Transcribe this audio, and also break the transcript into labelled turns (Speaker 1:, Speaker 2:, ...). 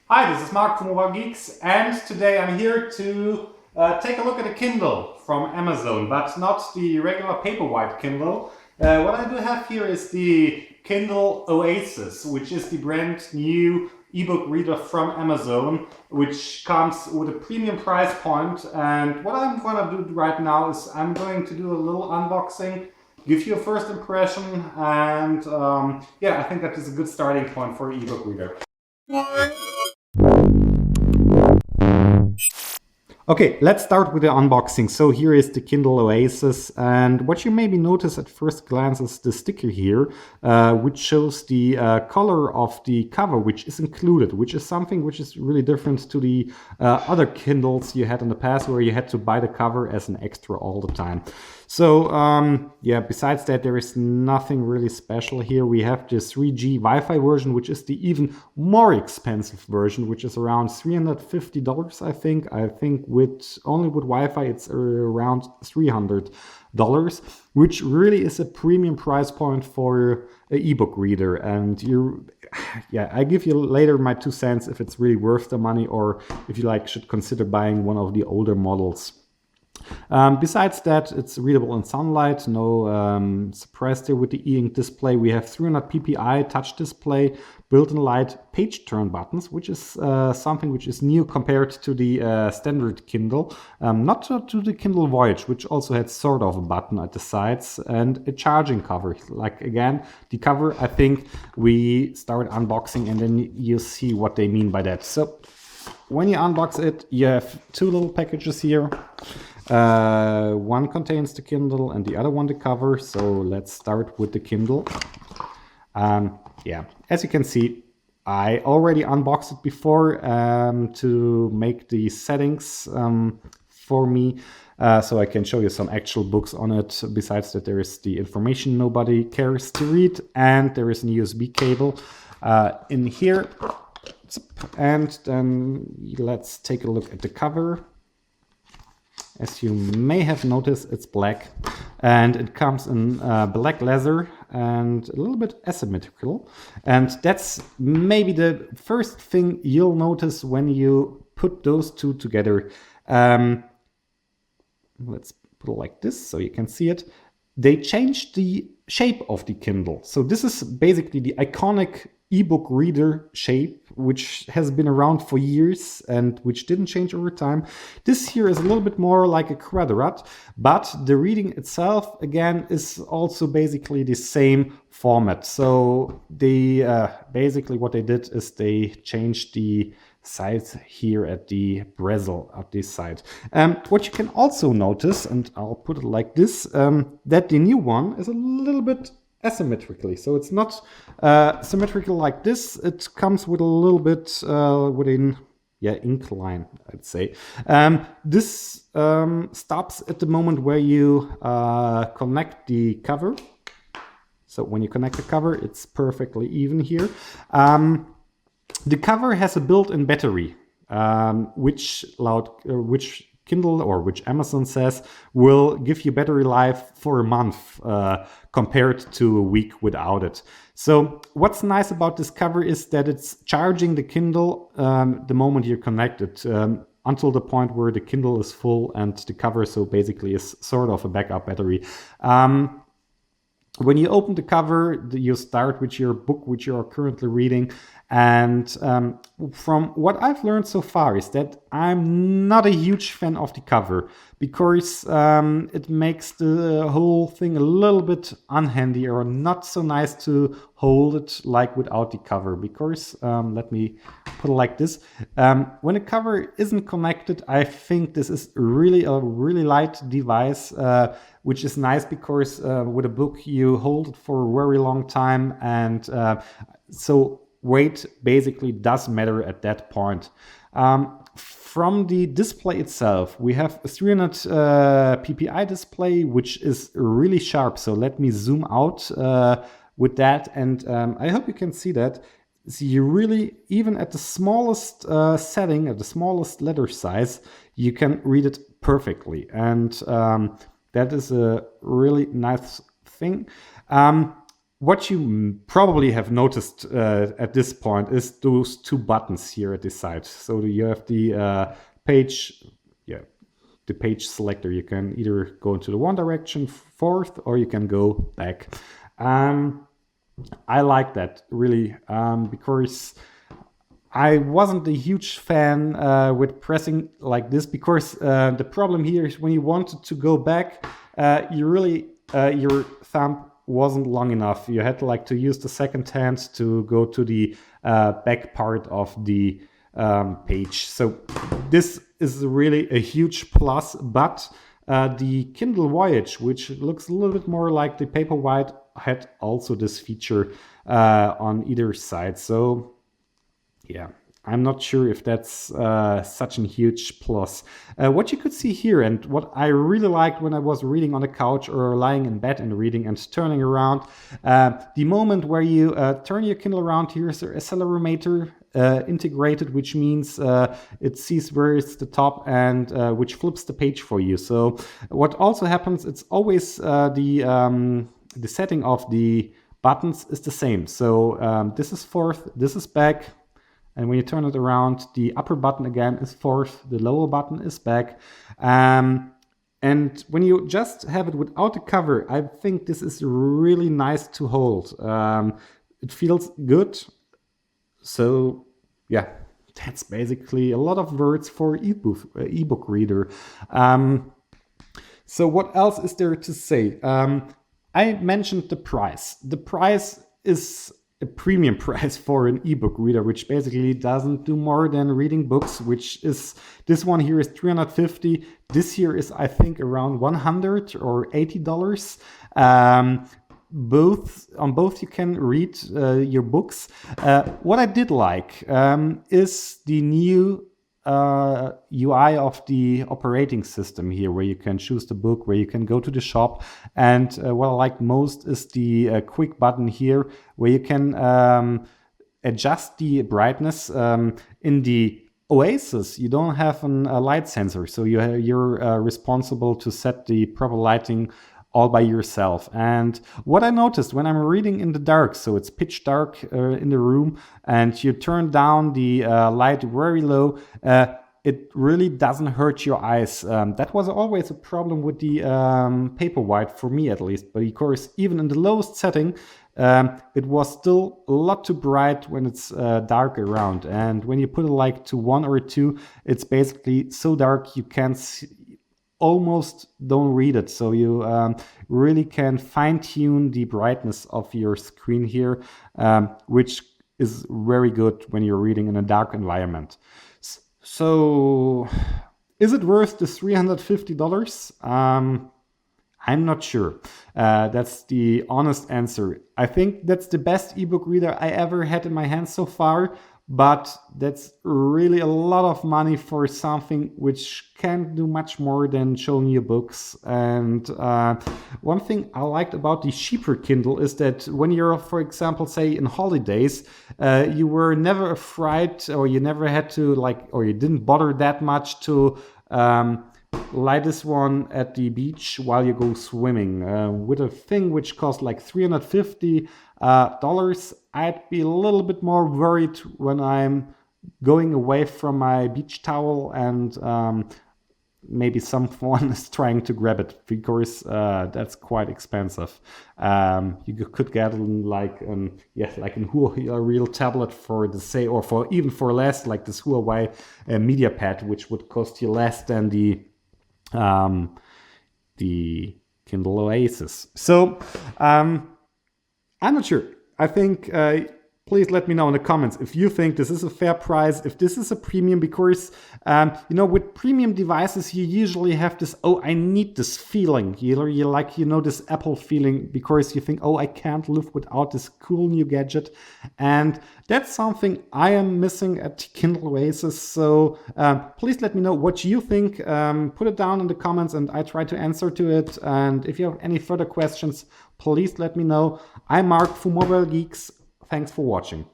Speaker 1: Hi, this is Mark from Mobile Geeks, and today I'm here to take a look at a Kindle from Amazon, but not the regular paperwhite Kindle. What I do have here is the Kindle Oasis, which is the brand new ebook reader from Amazon, which comes with a premium price point. And what I'm going to do right now is I'm going to do a little unboxing, give you a first impression, and yeah, I think that is a good starting point for an ebook reader. Okay, let's start with the unboxing. So here is the Kindle Oasis, and what you maybe notice at first glance is the sticker here, which shows the color of the cover, which is included, which is something which is really different to the other Kindles you had in the past, where you had to buy the cover as an extra all the time. So yeah, besides that, there is nothing really special here. We have the 3G Wi-Fi version, which is the even more expensive version, which is around $350, I think. I think with only with Wi-Fi, it's around $300, which really is a premium price point for an ebook reader. And yeah, I give you later my 2 cents if it's really worth the money, or if you should consider buying one of the older models. Besides that, it's readable in sunlight, no surprise there with the e-ink display. We have 300 ppi touch display, built-in light page turn buttons, which is something which is new compared to the standard Kindle, not to the Kindle Voyage, which also had sort of a button at the sides, and a charging cover. Like again, the cover, I think we start unboxing and then you see what they mean by that. So when you unbox it, you have two little packages here. One contains the Kindle and the other one the cover. So let's start with the Kindle. Yeah, as you can see, I already unboxed it before to make the settings for me, so I can show you some actual books on it. Besides that, there is the information nobody cares to read, and there is an USB cable in here. And then let's take a look at the cover. As you may have noticed, it's black, and it comes in black leather and a little bit asymmetrical. And that's maybe the first thing you'll notice when you put those two together. Let's put it like this so you can see it. They changed the shape of the Kindle. So this is basically the iconic ebook reader shape, which has been around for years and which didn't change over time. This here is a little bit more like a quadrant, but the reading itself again is also basically the same format. So they basically what they did is they changed the size here at the bezel at this side. What you can also notice, and I'll put it like this, that the new one is a little bit asymmetrically. So it's not symmetrical like this. It comes with a little bit within, yeah, incline, I'd say. This stops at the moment where you connect the cover. So when you connect the cover, it's perfectly even here. The cover has a built-in battery, which Kindle or which Amazon says will give you battery life for a month compared to a week without it. So what's nice about this cover is that it's charging the Kindle the moment you connect it until the point where the Kindle is full, and the cover so basically is sort of a backup battery. When you open the cover, you start with your book, which you are currently reading. And from what I've learned so far is that I'm not a huge fan of the cover, because it makes the whole thing a little bit unhandy or not so nice to hold it like without the cover. Because let me put it like this. When a cover isn't connected, I think this is really a really light device, which is nice because with a book you hold it for a very long time, and so weight basically does matter at that point. From the display itself, we have a 300 ppi display, which is really sharp. So let me zoom out with that, and I hope you can see that. So you really, even at the smallest setting, at the smallest letter size, you can read it perfectly. And that is a really nice thing. What you probably have noticed at this point is those two buttons here at the side. So you have the page, yeah, the page selector. You can either go into the one direction forth, or you can go back. I like that really, because I wasn't a huge fan with pressing like this, because the problem here is when you wanted to go back, you really your thumb wasn't long enough. You had to use the second hand to go to the back part of the page. So this is really a huge plus. But the Kindle Voyage, which looks a little bit more like the Paperwhite, had also this feature on either side. So yeah, I'm not sure if that's such a huge plus. What you could see here, and what I really liked when I was reading on the couch or lying in bed and reading and turning around, the moment where you turn your Kindle around, here's an accelerometer integrated, which means it sees where it's the top, and which flips the page for you. So what also happens, it's always the setting of the buttons is the same. So this is forth, this is back. And when you turn it around, the upper button again is forth, the lower button is back. And when you just have it without the cover, I think this is really nice to hold. It feels good. So yeah, that's basically a lot of words for ebook reader. So what else is there to say? I mentioned the price. The price is a premium price for an ebook reader, which basically doesn't do more than reading books, which is, this one here is $350. This here is, I think, around $100 or $80. On both you can read your books. What I did like is the new UI of the operating system here, where you can choose the book, where you can go to the shop. And what I like most is the quick button here, where you can adjust the brightness. In the Oasis, you don't have a light sensor, so you're responsible to set the proper lighting all by yourself. And what I noticed when I'm reading in the dark, so it's pitch dark in the room, and you turn down the light very low, it really doesn't hurt your eyes. That was always a problem with the Paperwhite, for me at least. But of course, even in the lowest setting, it was still a lot too bright when it's dark around. And when you put it to 1 or 2, it's basically so dark you can't see, almost don't read it. So you really can fine-tune the brightness of your screen here, which is very good when you're reading in a dark environment. So is it worth the $350? I'm not sure. That's the honest answer. I think that's the best ebook reader I ever had in my hands so far. But that's really a lot of money for something which can't do much more than showing you books. And one thing I liked about the cheaper Kindle is that when you're, for example, say in holidays, you were never afraid, or you never had to or you didn't bother that much to light this one at the beach while you go swimming. With a thing which costs like $350, I'd be a little bit more worried when I'm going away from my beach towel and maybe someone is trying to grab it, because that's quite expensive. You could get a real tablet for the or for even for less, like this Huawei MediaPad, which would cost you less than the Kindle Oasis. So I'm not sure. I think please let me know in the comments if you think this is a fair price, if this is a premium, because with premium devices you usually have this, oh, I need this feeling, this Apple feeling, because you think, oh, I can't live without this cool new gadget. And that's something I am missing at Kindle Oasis. So please let me know what you think. Put it down in the comments and I try to answer to it. And if you have any further questions, please let me know. I'm Mark from Mobile Geeks. Thanks for watching.